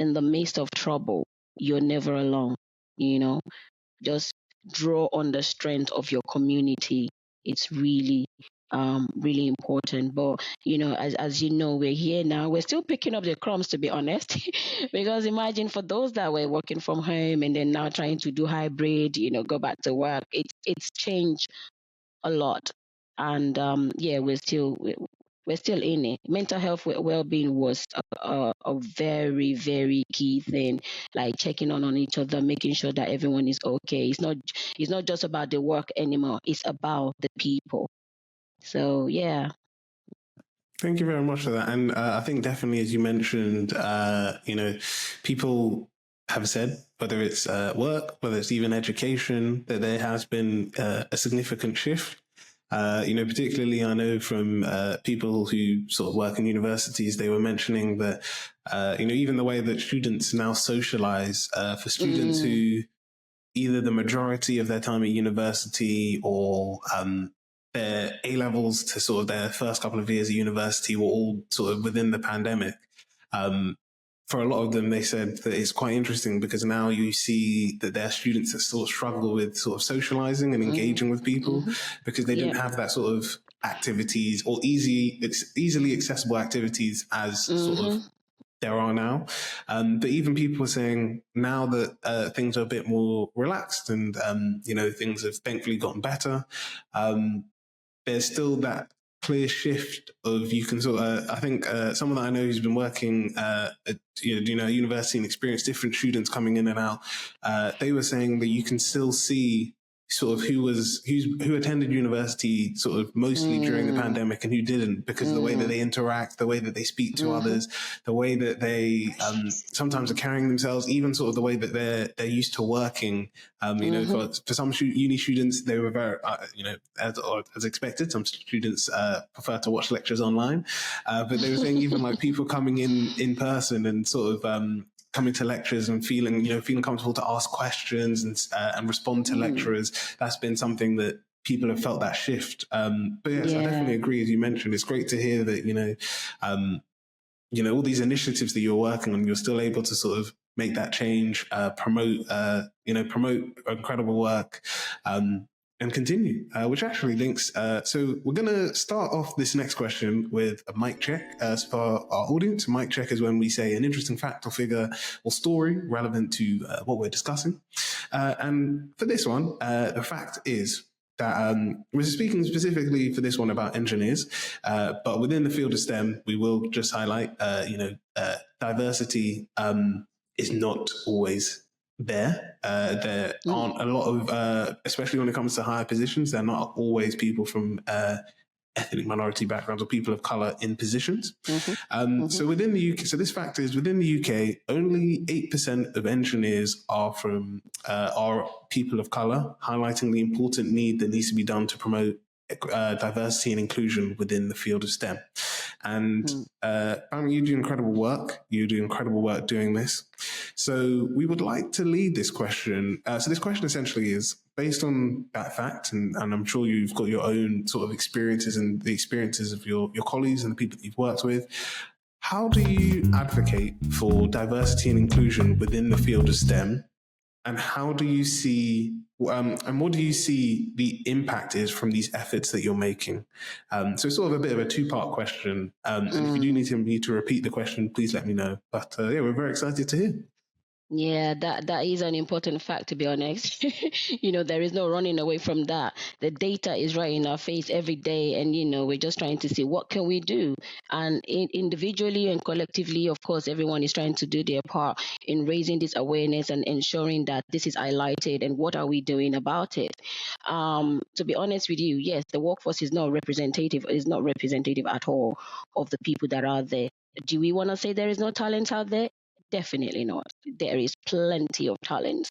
in the midst of trouble, you're never alone. Just draw on the strength of your community. It's really really important. But as you know, we're here now, we're still picking up the crumbs, to be honest. Because imagine for those that were working from home and then now trying to do hybrid, go back to work, it's changed a lot. And we're still in it. Mental health well-being was a very, very key thing, like checking on each other, making sure that everyone is okay. It's not just about the work anymore, it's about the people. So yeah. Thank you very much for that. And I think definitely, as you mentioned, people have said, whether it's work, whether it's even education, that there has been a significant shift. Particularly I know from people who sort of work in universities, they were mentioning that, even the way that students now socialize, for students who either the majority of their time at university or their A levels to sort of their first couple of years at university were all sort of within the pandemic. For a lot of them, they said that it's quite interesting because now you see that there are students that sort of struggle with sort of socializing and engaging with people because they didn't have that sort of activities or easily accessible activities as sort of there are now. But even people are saying now that things are a bit more relaxed and, things have thankfully gotten better. There's still that clear shift of you can sort of, I think someone that I know who's been working at university and experienced different students coming in and out, they were saying that you can still see sort of who attended university sort of mostly during the pandemic and who didn't, because of the way that they interact, the way that they speak to others, the way that they sometimes are carrying themselves, even sort of the way that they're used to working. For some uni students, they were very, as expected, some students prefer to watch lectures online, but they were saying even like people coming in person and sort of coming to lectures and feeling comfortable to ask questions and respond to lecturers. That's been something that people have felt that shift. But yes, I definitely agree. As you mentioned, it's great to hear that, all these initiatives that you're working on, you're still able to sort of make that change, promote incredible work, and continue, which actually links. So we're going to start off this next question with a mic check. As for our audience, a mic check is when we say an interesting fact or figure or story relevant to what we're discussing. And for this one, the fact is that we're speaking specifically for this one about engineers, but within the field of STEM, we will just highlight, diversity is not always there. There aren't a lot of, especially when it comes to higher positions, they're not always people from ethnic minority backgrounds or people of colour in positions. So within the UK, so this fact is within the UK, only 8% of engineers are people of colour, highlighting the important need that needs to be done to promote diversity and inclusion within the field of STEM. And you do incredible work. You do incredible work doing this. So we would like to lead this question. So this question essentially is based on that fact, and I'm sure you've got your own sort of experiences and the experiences of your colleagues and the people that you've worked with. How do you advocate for diversity and inclusion within the field of STEM? And how do you see, and what do you see the impact is from these efforts that you're making? So it's sort of a bit of a two-part question. And if you do need to repeat the question, please let me know. But we're very excited to hear. Yeah, that is an important fact, to be honest. There is no running away from that. The data is right in our face every day, and we're just trying to see what can we do. And individually and collectively, of course, everyone is trying to do their part in raising this awareness and ensuring that this is highlighted and what are we doing about it. To be honest with you, yes, the workforce is not representative at all of the people that are there. Do we want to say there is no talent out there? Definitely not. There is plenty of talent.